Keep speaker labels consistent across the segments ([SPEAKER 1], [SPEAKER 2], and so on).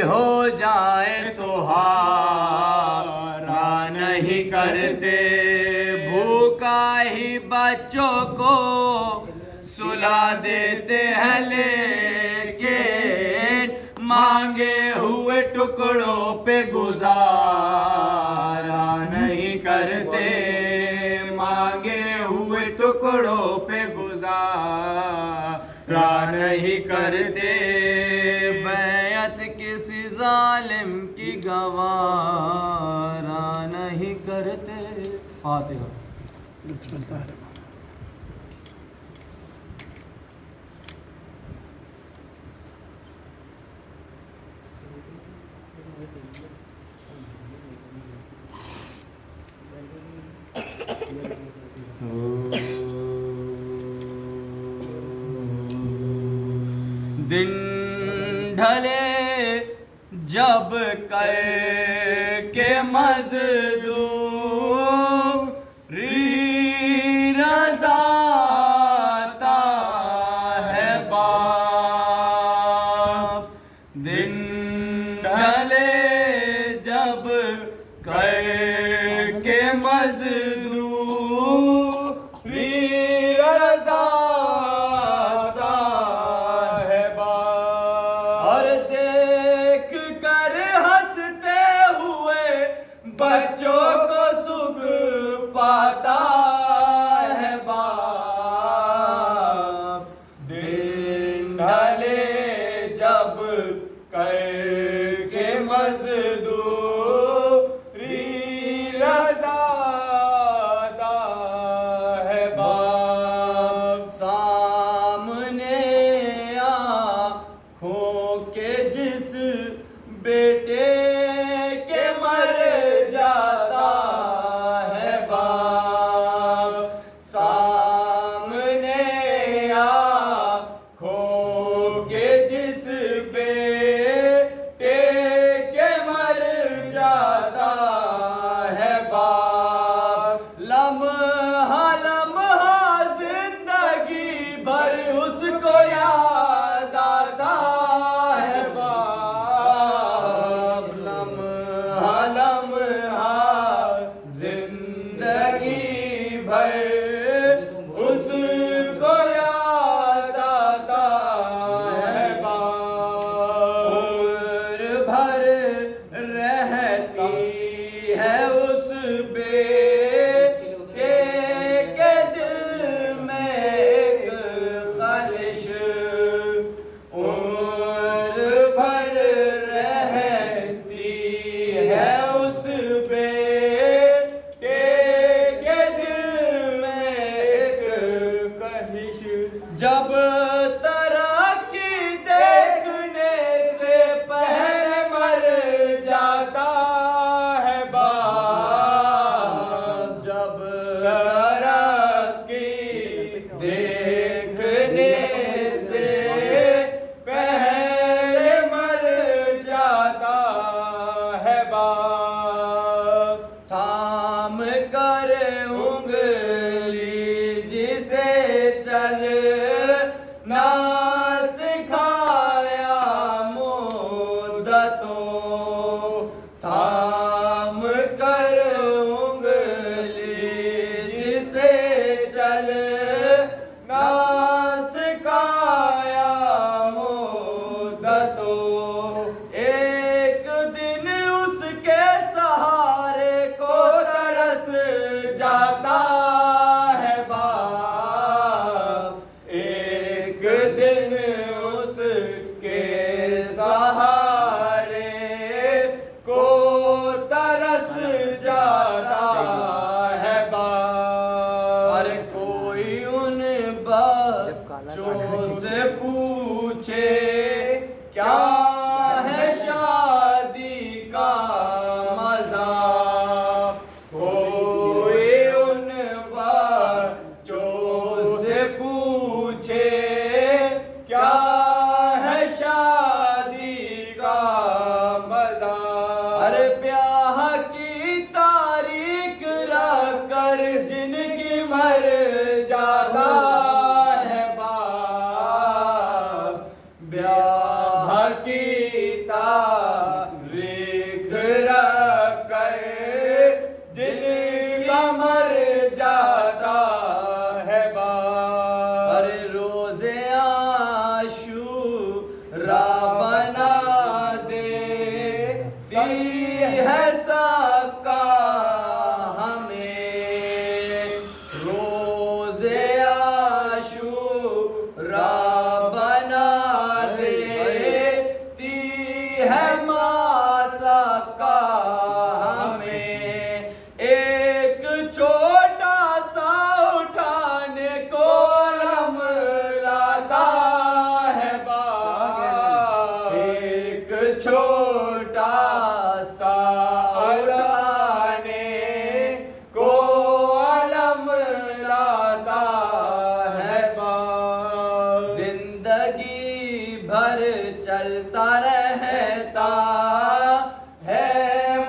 [SPEAKER 1] ہو جائے تو ہارا نہیں کرتے، بھوکا ہی بچوں کو سلا دیتے ہیں لیکن مانگے ہوئے ٹکڑوں پہ گزارا نہیں کرتے، مانگے ہوئے ٹکڑوں پہ گزارا نہیں کرتے، بیعت کسی ظالم کی گوارا نہیں کرتے۔ فاتحہ۔ دن ڈھلے جب کر کے مزدوری رضا آتا ہے باپ، دن ڈھلے جب کر کے مزدوری رضا آتا ہے باپ، اور دیکھ کر ہنستے ہوئے بچوں کو سکھ پاتا ہے باپ، دن ڈھلے جب کر کے مزدوری رضا آتا ہے باپ، سامنے آنکھوں کے جس بیٹے کے مر جاتا ہے باپ، سامنے آنکھوں کے جس بیٹے کے مر جاتا ہے باپ، لمحہ لمحہ زندگی بھر اس کو یاد آتا ہے باپ، ہے ماسکا ہمیں ایک چھوٹا سا اٹھانے کو علم لاتا ہے باغ ایک چھوٹا سا اٹھانے کو علم لاتا ہے باغ زندگی بھر چلتا رہتا ہے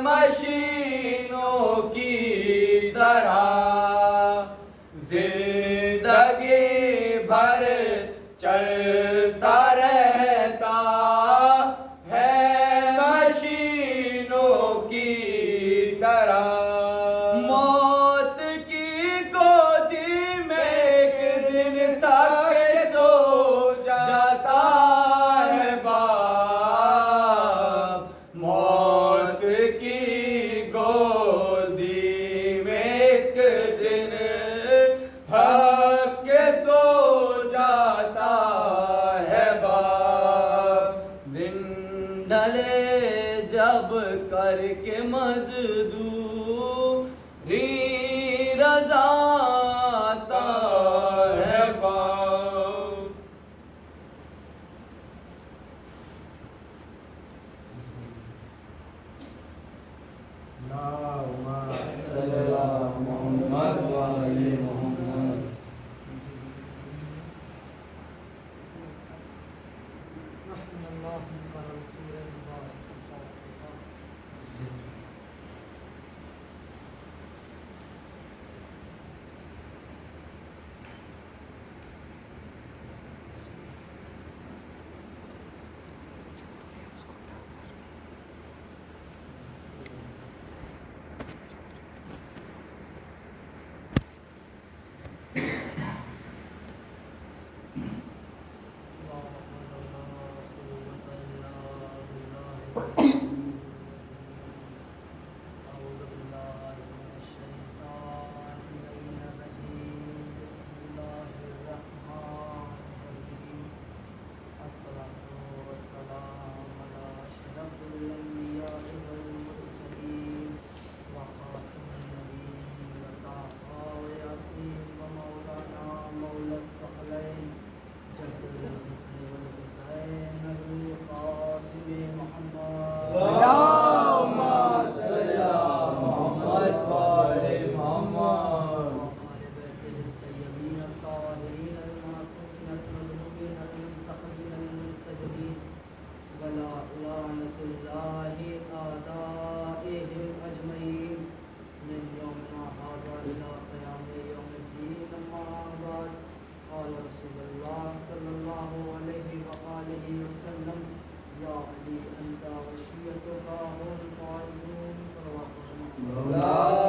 [SPEAKER 1] مشینوں کی طرح زندگی بھر چلتا رہتا ہے مشینوں کی طرح موت کی گودی میں ایک دن تک سو جاتا ہے باپ موت کی گودی میں ایک دن تھک کے سو جاتا ہے باپ دن ڈلے جب کر کے مزدوری رضا آتا ہے باپ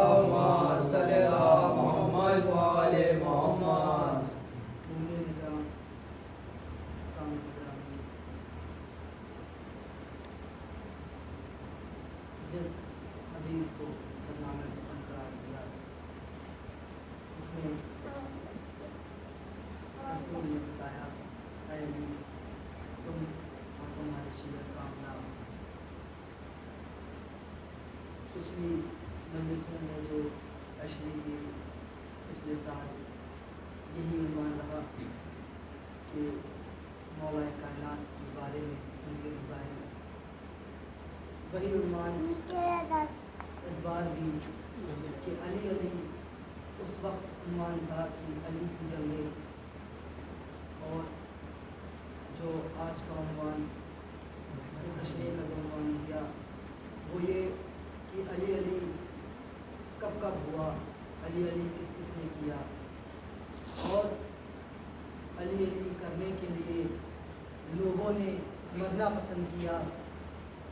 [SPEAKER 1] صلی اللہ محمد وآل محمد
[SPEAKER 2] جس حدیث کو سرنامہ سخن قرار دیا اس میں رسول نے بتایا اے علی تم اور تمہاری شیعہ کامیاب پچھلی مجلسوں میں جو اشری کی پچھلے سال یہی عنوان رہا کہ مولا کائنات کے بارے میں ان کے فضائل وہی عنوان اس بار بھی کہ علی علی اس وقت عنوان تھا کہ علی کی جنگیں اور جو آج کا عنوان اس اشرے کا جو عنوان دیا وہ یہ کہ علی علی کب کب ہوا علی علی کس کس نے کیا اور علی علی کرنے کے لیے لوگوں نے مرنا پسند کیا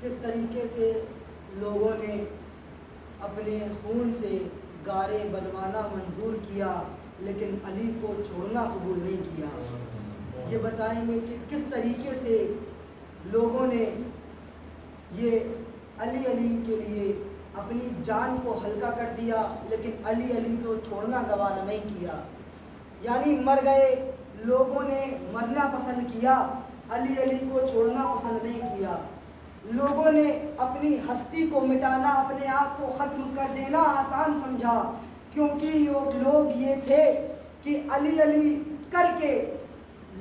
[SPEAKER 2] کس طریقے سے لوگوں نے اپنے خون سے گارے بنوانا منظور کیا لیکن علی کو چھوڑنا قبول نہیں کیا یہ بتائیں گے کہ کس طریقے سے لوگوں نے یہ علی علی کے لیے اپنی جان کو ہلکا کر دیا لیکن علی علی کو چھوڑنا گوارا نہیں کیا یعنی مر گئے لوگوں نے مرنا پسند کیا علی علی کو چھوڑنا پسند نہیں کیا لوگوں نے اپنی ہستی کو مٹانا، اپنے آپ کو ختم کر دینا آسان سمجھا، کیونکہ لوگ یہ تھے کہ علی علی کر کے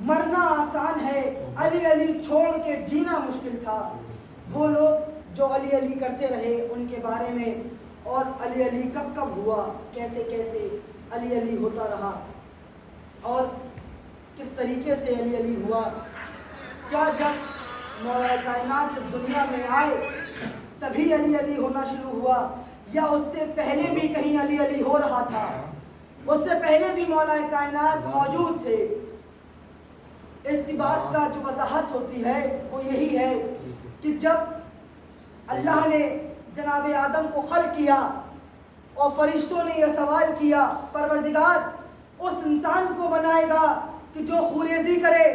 [SPEAKER 2] مرنا آسان ہے، علی علی چھوڑ کے جینا مشکل تھا۔ وہ لوگ جو علی علی کرتے رہے ان کے بارے میں، اور علی علی کب کب ہوا، کیسے کیسے علی علی ہوتا رہا، اور کس طریقے سے علی علی ہوا۔ کیا جب مولا کائنات اس دنیا میں آئے تبھی علی علی ہونا شروع ہوا، یا اس سے پہلے بھی کہیں علی علی ہو رہا تھا؟ اس سے پہلے بھی مولا کائنات موجود تھے۔ اس کی بات کا جو وضاحت ہوتی ہے وہ یہی ہے کہ جب اللہ نے جناب آدم کو خلق کیا اور فرشتوں نے یہ سوال کیا، پروردگار اس انسان کو بنائے گا کہ جو خوریزی کرے،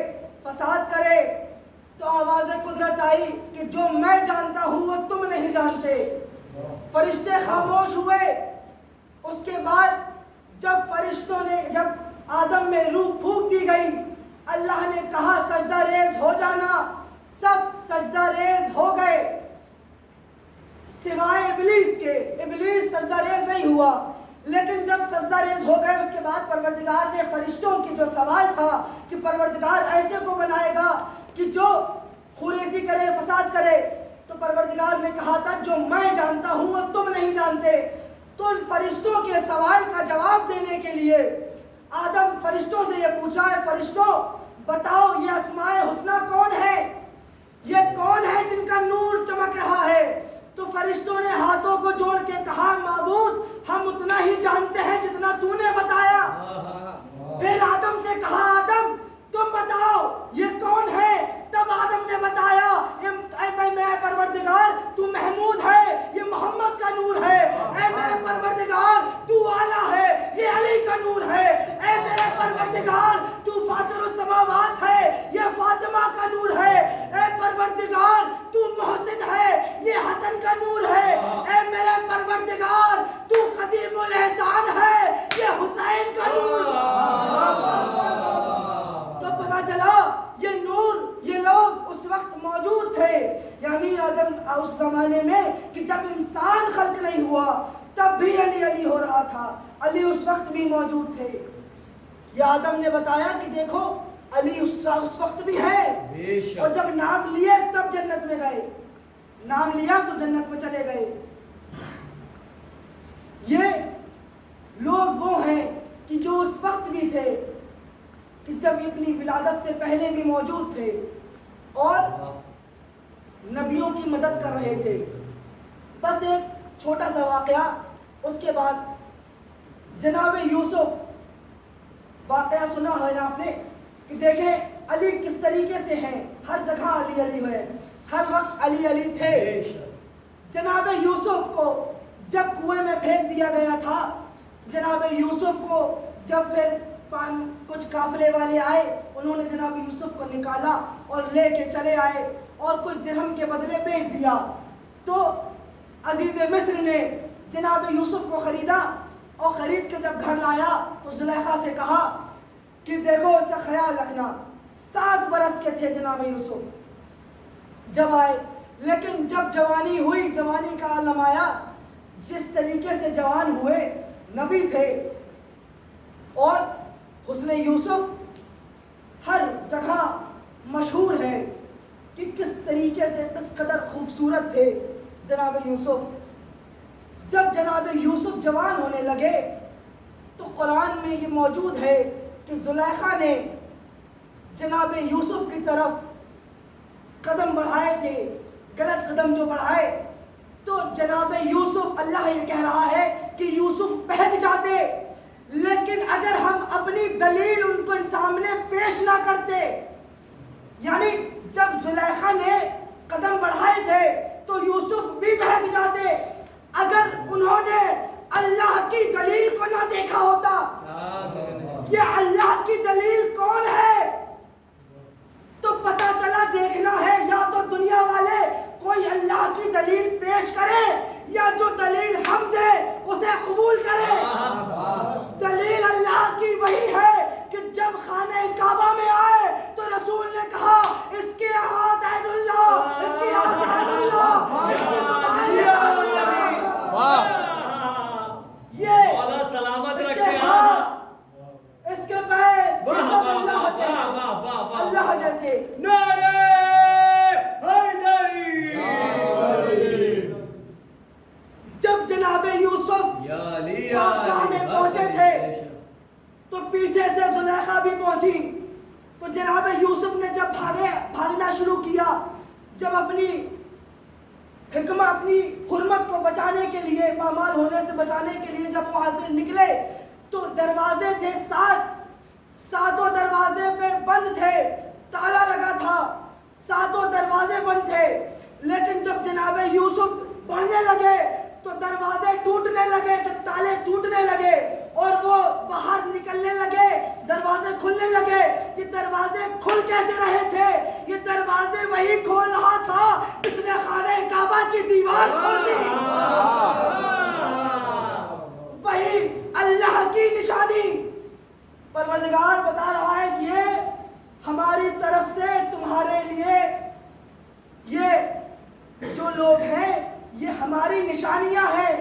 [SPEAKER 2] فساد کرے، تو آواز قدرت آئی کہ جو میں جانتا ہوں وہ تم نہیں جانتے۔ فرشتے خاموش ہوئے۔ اس کے بعد جب آدم میں روح پھونک دی گئی، اللہ نے کہا سجدہ ریز ہو جانا، سب سجدہ ریز ہو گئے سوائے ابلیس کے۔ ابلیس سجدہ ریز نہیں ہوا، لیکن جب سجدہ ریز ہو گئے اس کے بعد پروردگار نے فرشتوں کی جو سوال تھا کہ پروردگار ایسے کو بنائے گا کہ جو خوریزی کرے، فساد کرے، تو پروردگار نے کہا تھا جو میں جانتا ہوں وہ تم نہیں جانتے۔ تو ان فرشتوں کے سوال کا جواب دینے کے لیے آدم فرشتوں سے یہ پوچھا ہے، فرشتوں بتاؤ یہ اسماء حسنہ کون ہے، یہ کون ہے جن کا نور چمک رہا ہے؟ تو فرشتوں نے ہاتھوں کو جوڑ کے کہا معبود ہم اتنا ہی جانتے ہیں جتنا تو نے بتایا۔ پھر آدم سے کہا آدم تم بتاؤ یہ کون ہے؟ تب آدم نے بتایا میں پروردگار تو محمود ہے، یہ محمد کا نور ہے۔ اے میرے پروردگار تو اعلیٰ ہے، یہ علی کا نور ہے۔ اے میرے پروردگار تو فاطر السماوات ہے، یہ فاطمہ کا نور ہے۔ اے پروردگار تو محسن ہے، یہ حسن کا نور ہے۔ اے میرے پروردگار تو قدیم الاحسان ہے، یہ حسین کا نور۔ تو پتہ چلا یہ نور، یہ لوگ اس وقت موجود تھے، یعنی آدم اس زمانے میں کہ جب انسان خلق نہیں ہوا تب بھی علی علی ہو رہا تھا، علی اس وقت بھی موجود تھے۔ یہ آدم نے بتایا کہ دیکھو علی اس وقت بھی ہے، اور جب نام لیے تب جنت میں گئے، نام لیا تو جنت میں چلے گئے۔ یہ لوگ وہ ہیں کہ جو اس وقت بھی تھے کہ جب اپنی ولادت سے پہلے بھی موجود تھے اور نبیوں کی مدد کر رہے تھے۔ بس ایک چھوٹا سا واقعہ، اس کے بعد جناب یوسف واقعہ سنا ہے نا آپ نے کہ دیکھیں علی کس طریقے سے ہیں، ہر جگہ علی علی ہوئے، ہر وقت علی علی تھے۔ جناب یوسف کو جب کنویں میں پھینک دیا گیا تھا، جناب یوسف کو جب پھر کچھ قافلے والے آئے، انہوں نے جناب یوسف کو نکالا اور لے کے چلے آئے اور کچھ درہم کے بدلے بیچ دیا۔ تو عزیز مصر نے جناب یوسف کو خریدا، اور خرید کے جب گھر لایا تو زلیخا سے کہا کہ دیکھو اس کا خیال رکھنا۔ 7 برس کے تھے جناب یوسف جب آئے، لیکن جب جوانی ہوئی، جوانی کا عالم آیا، جس طریقے سے جوان ہوئے، نبی تھے، اور حسن یوسف ہر جگہ مشہور ہے کہ کس طریقے سے کس قدر خوبصورت تھے جناب یوسف۔ جب جناب یوسف جوان ہونے لگے تو قرآن میں یہ موجود ہے کہ زلیخا نے جناب یوسف کی طرف قدم بڑھائے تھے، غلط قدم جو بڑھائے، تو جناب یوسف، اللہ یہ کہہ رہا ہے کہ یوسف بہک جاتے، لیکن اگر ہم اپنی دلیل ان کو سامنے پیش نہ کرتے، یعنی جب زلیخا نے قدم بڑھائے تھے تو یوسف بھی بہک جاتے۔ اگر انہوں نے اللہ کی دلیل کو نہ دیکھا ہوتا، یہ اللہ کی دلیل کون ہے، تو پتہ چلا دیکھنا ہے یا تو دنیا والے کوئی اللہ کی دلیل پیش کرے یا جو دلیل ہم دے اسے قبول کرے۔ دلیل اللہ کی وہی ہے کہ جب خانہ کعبہ میں آئے تو تو رسول نے کہا اس کے ہاتھ عین اللہ، اس کے ہاتھ عین اللہ، اس کی زبان لسان اللہ۔
[SPEAKER 1] واہ
[SPEAKER 2] یہ
[SPEAKER 1] مولا سلامت
[SPEAKER 2] اس کے
[SPEAKER 1] رکھے
[SPEAKER 2] ہاتھ، اس کے پیر،
[SPEAKER 1] واہ
[SPEAKER 2] یہ سب
[SPEAKER 1] واہ
[SPEAKER 2] اللہ
[SPEAKER 1] واہ
[SPEAKER 2] کے ہیں،
[SPEAKER 1] واہ واہ واہ
[SPEAKER 2] اللہ جیسے۔
[SPEAKER 1] نعرہ حیدری
[SPEAKER 2] جب جناب یوسف
[SPEAKER 1] یا علی
[SPEAKER 2] خانقاہ میں پہنچے تھے تو پیچھے سے زلیخا بھی پہنچی، تو جناب یوسف نے جب بھاگنا شروع کیا، جب اپنی حکمت، اپنی حرمت کو بچانے کے لیے، پامال ہونے سے بچانے کے لیے جب وہاں سے نکلے تو دروازے تھے ساتوں دروازے پہ بند تھے، تالا لگا تھا، ساتوں دروازے بند تھے، لیکن جب جناب یوسف بڑھنے لگے تو دروازے ٹوٹنے لگے، تو تالے ٹوٹنے لگے اور وہ باہر نکلنے لگے، دروازے کھلنے لگے۔ یہ دروازے کھل کیسے رہے تھے؟ یہ دروازے وہی کھول رہا تھا جس نے خانہ کعبہ کی دیوار کھول دی، وہی اللہ کی نشانی۔ پروردگار بتا رہا ہے کہ یہ ہماری طرف سے تمہارے لیے، یہ جو لوگ ہیں یہ ہماری نشانیاں ہیں،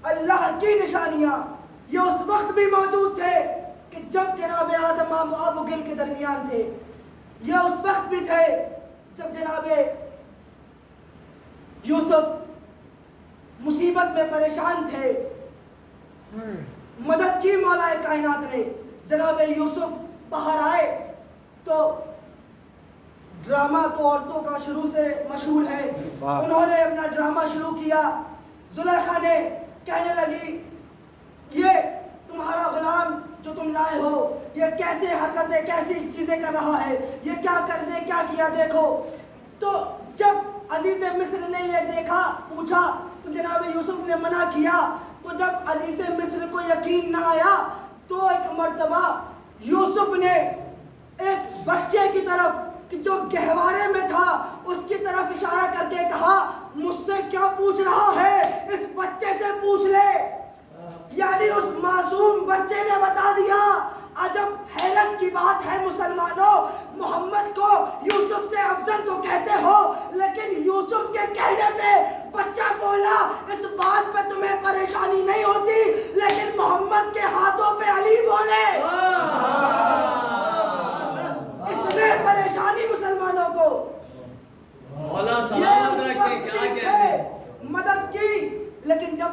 [SPEAKER 2] اللہ کی نشانیاں۔ یہ اس وقت بھی موجود تھے کہ جب جناب آدم آب و گل کے درمیان تھے، یہ اس وقت بھی تھے جب جناب یوسف مصیبت میں پریشان تھے، مدد کی مولا کائنات نے۔ جناب یوسف باہر آئے تو ڈرامہ تو عورتوں کا شروع سے مشہور ہے، انہوں نے اپنا ڈرامہ شروع کیا۔ زلیخا نے کہنے لگی یہ تمہارا غلام جو تم لائے ہو یہ کیسے حرکتیں، کیسی چیزیں کر رہا ہے، یہ کیا کرنے کیا کیا دیکھو۔ تو جب عزیز مصر نے یہ دیکھا، پوچھا تو جناب یوسف نے منع کیا، تو جب عزیز مصر کو یقین نہ آیا تو ایک مرتبہ یوسف نے ایک بچے کی طرف کہ جو گہوارے میں تھا اس کی طرف اشارہ کر کے کہا مجھ سے کیا پوچھ رہا ہے، اس بچے سے پوچھ لے۔ یعنی اس معصوم بچے نے بتا دیا۔ عجب حیرت کی بات ہے مسلمانوں، محمد کو یوسف سے افضل تو کہتے ہو لیکن یوسف کے کہنے پہ بچہ بولا، اس بات پہ تمہیں پریشانی نہیں ہوتی، لیکن محمد کے ہاتھوں پہ علی بولے اس میں پریشانی مسلمانوں کو۔
[SPEAKER 1] مولا سلامت رکھے، کیا کہتے
[SPEAKER 2] مدد کی، لیکن جب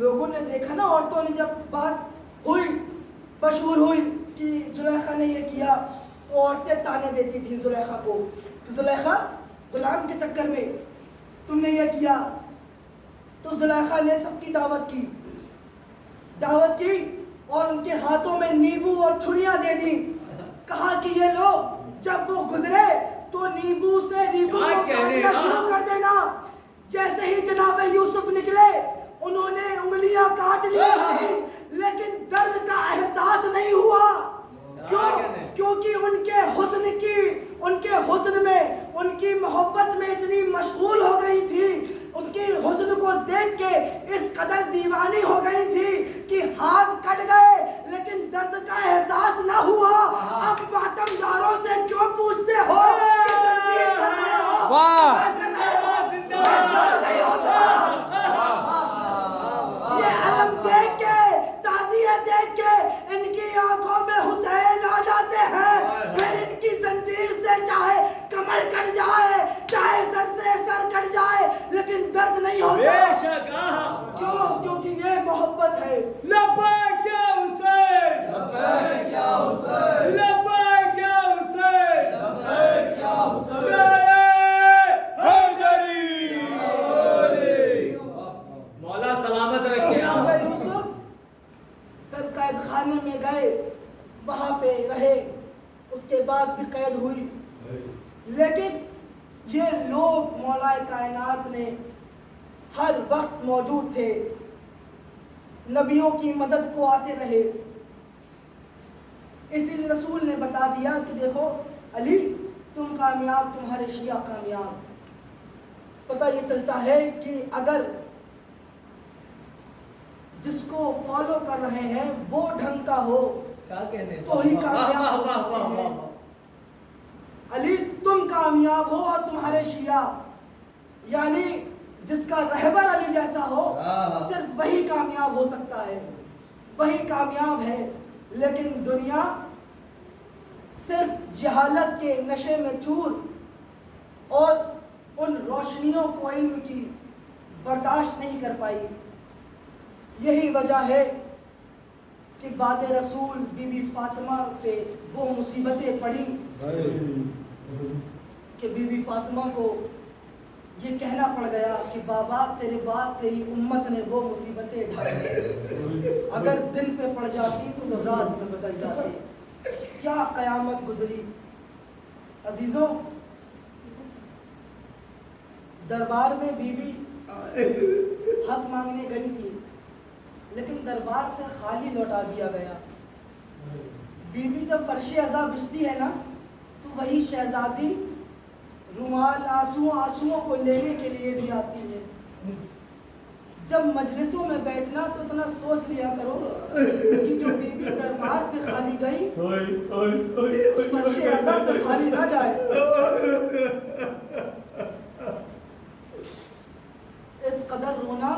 [SPEAKER 2] لوگوں نے دیکھا نا، عورتوں نے جب بات ہوئی، مشہور ہوئی کہ زلیخا نے یہ کیا، تو عورتیں تانے دیتی تھیں زلیخا کو کہ زلیخا غلام کے چکر میں تم نے یہ کیا۔ تو زلیخا نے سب کی دعوت کی اور ان کے ہاتھوں میں نیبو اور چھریاں دے دی، کہا کہ یہ لو جب وہ گزرے تو نیبو کو کاٹنا شروع کر دینا۔ جیسے ہی جناب یوسف نکلے انہوں نے انگلیاں کاٹ لی، لیکن درد کا احساس نہیں ہوا۔ کیونکہ ان کے حسن میں، ان کی محبت میں اتنی مشغول ہو گئی تھی، ان کی حسن کو دیکھ کے اس قدر دیوانی ہو گئی تھی کہ ہاتھ کٹ گئے لیکن درد کا احساس نہ ہوا۔ اب ماتم داروں سے کیوں پوچھتے ہو کہ تنظیم کر رہے ہو؟ یہ علم دیکھ کے، تعزیہ دیکھ کے ان کی آنکھوں میں حسین آ جاتے ہیں، پھر ان کی زنجیر سے چاہے کمر کٹ جائے، چاہے سر سے سر کٹ جائے، لیکن درد نہیں ہوتا۔
[SPEAKER 1] بے شک
[SPEAKER 2] کیوں؟ کیونکہ یہ محبت ہے۔
[SPEAKER 1] لبیک یا حسین،
[SPEAKER 3] لبیک یا حسین،
[SPEAKER 1] لبیک یا حسین،
[SPEAKER 3] لبیک یا حسین،
[SPEAKER 1] نعرہ حیدری۔ مولا سلامت رکھے۔
[SPEAKER 2] جناب یوسف پھر قید خانے میں گئے، وہاں پہ رہے، اس کے بعد بھی قید ہوئی، لیکن یہ لوگ مولا کائنات نے ہر وقت موجود تھے، نبیوں کی مدد کو آتے رہے۔ اسی لیے رسول نے بتا دیا کہ دیکھو علی تم کامیاب، تمہارے شیعہ کامیاب۔ پتہ یہ چلتا ہے کہ اگر جس کو فالو کر رہے ہیں وہ ڈھنگ کا ہو
[SPEAKER 1] کیا کہنے
[SPEAKER 2] تو ہی کامیاب
[SPEAKER 1] واہ
[SPEAKER 2] ہو
[SPEAKER 1] واہ
[SPEAKER 2] سکتے
[SPEAKER 1] واہ
[SPEAKER 2] ہیں۔
[SPEAKER 1] واہ۔
[SPEAKER 2] علی تم کامیاب ہو اور تمہارے شیعہ، یعنی جس کا رہبر علی جیسا ہو صرف وہی کامیاب ہو سکتا ہے، وہی کامیاب ہے۔ لیکن دنیا صرف جہالت کے نشے میں چور اور ان روشنیوں کو علم کی برداشت نہیں کر پائی۔ یہی وجہ ہے کہ بعد رسول بی بی فاطمہ پہ وہ مصیبتیں پڑیں کہ بی بی فاطمہ کو یہ کہنا پڑ گیا کہ بابا تیرے بعد تیری امت نے وہ مصیبتیں ڈھائی، اگر دن پہ پڑ جاتی تو وہ رات میں بدل جاتی۔ کیا قیامت گزری عزیزوں! دربار میں بی بی حق مانگنے گئی تھی، لیکن دربار سے خالی لوٹا دیا گیا۔ بی بی جب فرش عزا بچتی ہے نا تو وہی شہزادی رومال آنسوؤں کو لینے کے لیے بھی آتی ہے۔ جب مجلسوں میں بیٹھنا تو اتنا سوچ لیا کرو کہ جو بی بی دربار سے خالی گئی فرش عزا سے خالی نہ جائے۔ اس قدر رونا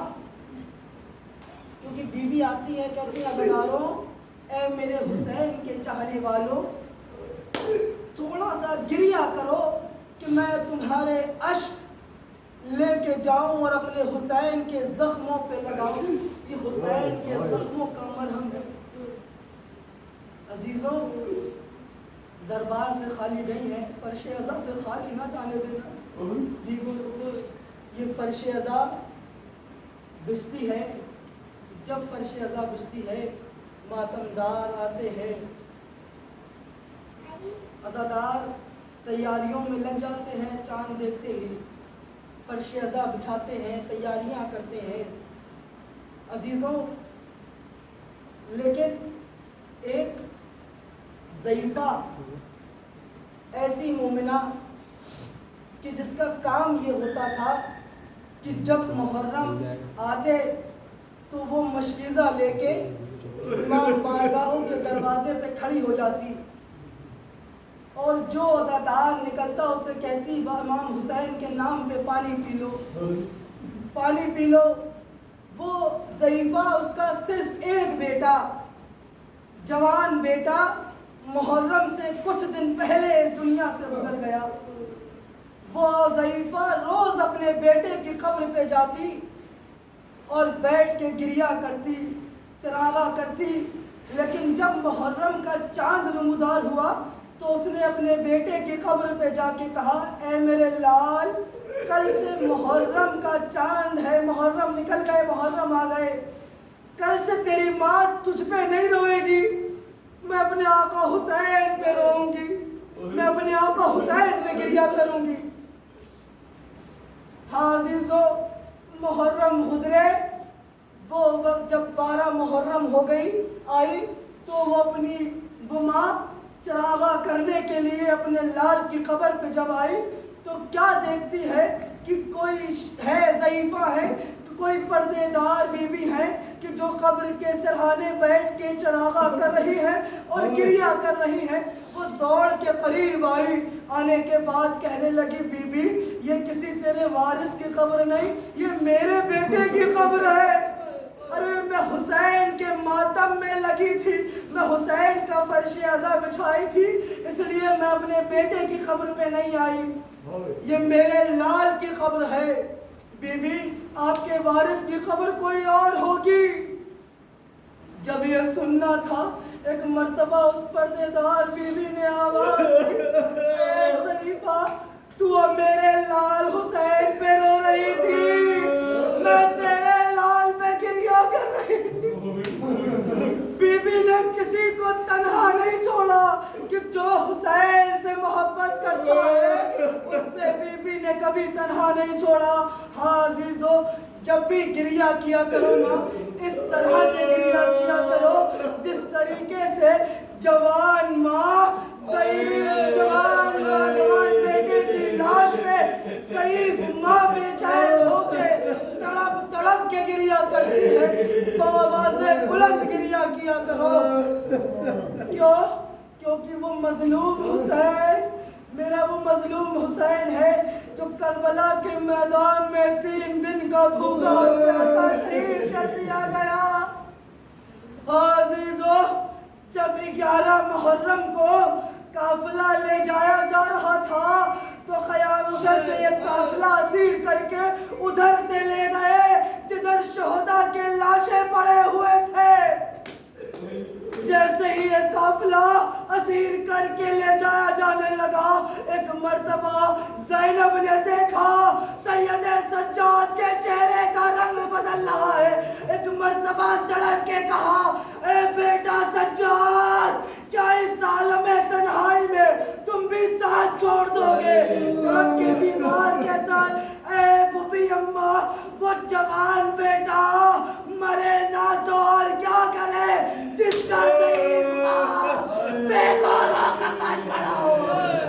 [SPEAKER 2] کیونکہ بی بی آتی ہے، کہتی ہے عزاداروں، اے میرے حسین کے چاہنے والوں، تھوڑا سا گریہ کرو کہ میں تمہارے اشک لے کے جاؤں اور اپنے حسین کے زخموں پہ لگاؤں۔ یہ حسین کے زخموں کا مرہم ہے۔ عزیزوں، دربار سے خالی نہیں ہے، فرش عزا سے خالی نہ جانے دینا۔ یہ فرش عزا بچتی ہے، جب فرش عزا بچتی ہے ماتمدار آتے ہیں، عزادار تیاریوں میں لگ جاتے ہیں، چاند دیکھتے ہی فرش عزا بچھاتے ہیں، تیاریاں کرتے ہیں۔ عزیزوں، لیکن ایک ضعیفہ ایسی مومنہ کہ جس کا کام یہ ہوتا تھا کہ جب محرم آتے تو وہ مشکیزہ لے کے امام بارگاہوں کے دروازے پہ کھڑی ہو جاتی اور جو عزادار نکلتا اسے کہتی امام حسین کے نام پہ پانی پی لو، پانی پی لو۔ وہ ضعیفہ، اس کا صرف ایک بیٹا، جوان بیٹا محرم سے کچھ دن پہلے اس دنیا سے گزر گیا۔ وہ ضعیفہ روز اپنے بیٹے کی قبر پہ جاتی اور بیٹھ کے گریہ کرتی، چراغاں کرتی، لیکن جب محرم کا چاند نمودار ہوا تو اس نے اپنے بیٹے کی قبر پہ جا کے کہا، اے میرے لال، کل سے محرم کا چاند ہے، محرم نکل گئے، محرم آ گئے، کل سے تیری ماں تجھ پہ نہیں روئے گی، میں اپنے آقا حسین پہ روؤں گی، میں اپنے آقا حسین پہ گریہ کروں گی۔ ہاں عزیزو، محرم گزرے، وہ وقت جب 12 محرم ہو گئی آئی تو وہ اپنی ماں چراغاں کرنے کے لیے اپنے لال کی قبر پہ جب آئی تو کیا دیکھتی ہے کہ کوئی ہے، ضعیفہ ہے، کوئی پردے دار بی بی ہے کہ جو قبر کے سرہانے بیٹھ کے چراغاں کر رہی ہے اور گریہ کر رہی ہے۔ وہ دوڑ کے قریب آئی، آنے کے بعد کہنے لگی، بی بی یہ کسی تیرے وارث کی قبر نہیں، یہ میرے بیٹے کی قبر ہے۔ ارے میں حسین کے ماتم میں لگی تھی، میں حسین کا فرش عزا بچھائی تھی، اس لیے میں اپنے بیٹے کی قبر پہ نہیں آئی، یہ میرے لال کی قبر ہے۔ بی بی آپ کے وارث کی قبر کوئی اور ہوگی۔ جب یہ سننا تھا ایک مرتبہ اس پردے دار بی بی نے آواز دی، اے ضعیفہ تو اب میرے لال حسین پہ رو رہی تھی، میں تیرے لال پہ گریہ کر رہی تھی۔ بی بی نے کسی کو تنہا نہیں چھوڑا کہ جو حسین سے محبت کرتا ہے اس سے بی بی نے کبھی تنہا نہیں چھوڑا۔ ہاں عزیزو، جب بھی گریہ کیا کرو نا اس طرح سے گریہ کیا کرو جس طریقے سے جوان ماں جوان بیٹے کی لاش پہ ضعیف ماں بے چین ہو کے تڑپ تڑپ کے گریہ کرتی ہے، بآوازِ بلند گریہ کیا کرو۔ کیوں؟ کیونکہ وہ مظلوم حسین میرا وہ مظلوم حسین ہے جو کربلا کے میدان میں 3 دن کا بھوکا اور پیاسا شہید کر دیا گیا۔ عزیزو، جب 11 محرم کو قافلہ لے جایا جا رہا تھا تو خیام حسین نے یہ قافلہ اسیر کر کے ادھر سے لے گئے جدھر شہداء کے لاشیں پڑے ہوئے تھے۔ جیسے ہی یہ قافلہ اسیر کر کے لے جایا جانے لگا، ایک مرتبہ زینب نے دیکھا سید سجاد کے چہرے کا رنگ بدل رہا ہے۔ ایک مرتبہ تڑپ کے کہا، اے بیٹا سجاد، کیا اس عالم تنہائی میں تم بھی ساتھ چھوڑ دو گے؟ تڑپ کے بیمار کہتا ہے، اے پھوپھی اماں، وہ جوان بیٹا مرے نہ تو اور کیا کرے جس کا شہید بے گورا کفن پڑا ہو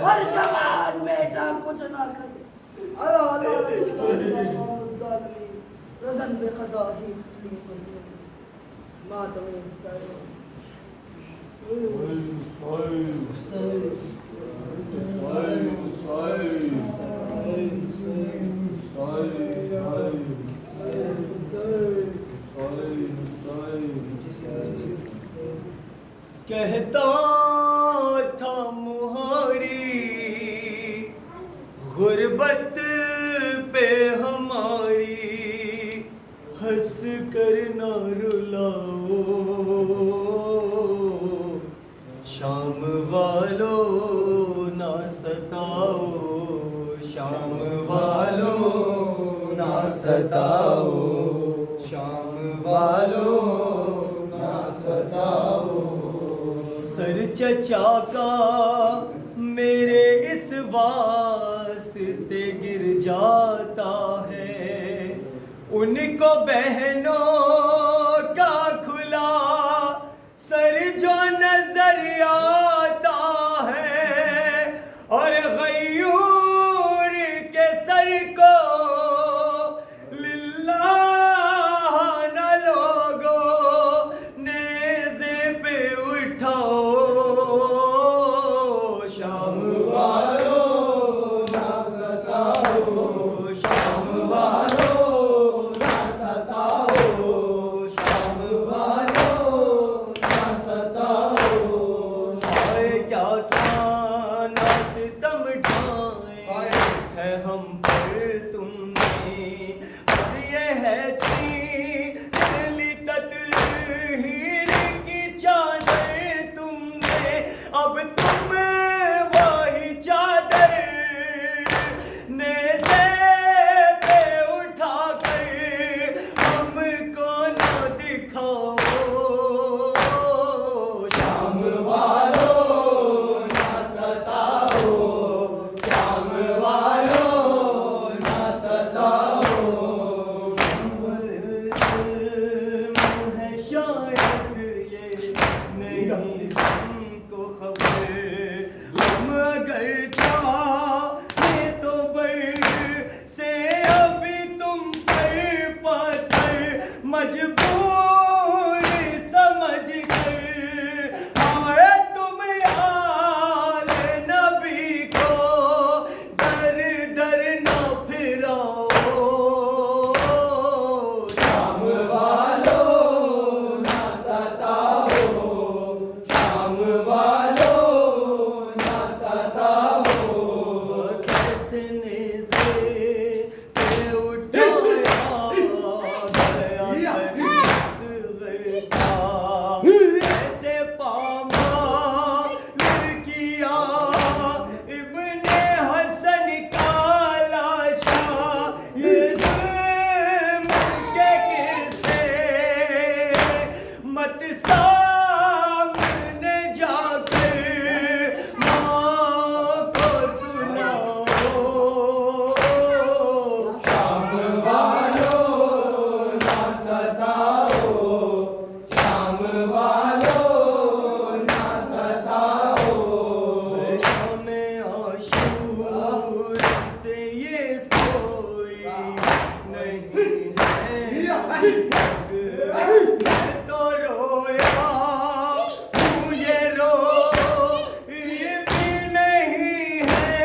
[SPEAKER 2] اور جوان بیٹا کچھ نہ کرے۔ رزن بے قضاہی تسلیم کرنے ماتم
[SPEAKER 4] کہتا تھا مہاری غربت پہ ہماری، ہنس کر نہ رلاؤ شام والو نہ ستاؤ، شام والو نہ ستاؤ، شام والو نہ ستاؤ۔ سر چچا کا میرے اس واسطے گر جاتا ہے، ان کو بہنوں کا کھلا سر جو نظر آتا ہے، اور غیور کے سر کو للہ نہ لوگو نیزے پہ اٹھاؤ، شام والو نہ ستاؤ، شام والو نہ ستاؤ، شام والو نہ ستاؤ۔ ہائے کیا کیا نہ ستم ڈھائے ہے ہم پر تم نے، اب یہ ہے چیلی تطہیر کی چادر تم نے، اب تم وہی چادر نیزے پہ اٹھا کر ہم کو نہ دکھاؤ، شام والو نہ ستاؤ، شام والو نہ ستاؤ۔ ظلم ہے شاید یہ نہیں ہم کو خبر، ہم اگر چاہے تو بر سے ابھی تم پر پتھر مجبور سمجھ کر آئے تم آل نبی کو در در نہ پھراؤ، شام والو نہ ستاؤ، شام والو نہ ستاؤ۔ کیسے نیزے پہ اٹھایا گیا اصغر کا، کیسے پامال کیا ابن حسن کا لاشا، یہ ظلم کے قصے مت سامنے جا کر ماں کو سناؤ، شام والو نہ ستاؤ، شام والو نہ ستاؤ۔ شام عاشور سے یہ سوئی نہیں ہے، میں تو رویا ہوں یہ رو یہ بھی نہیں ہے،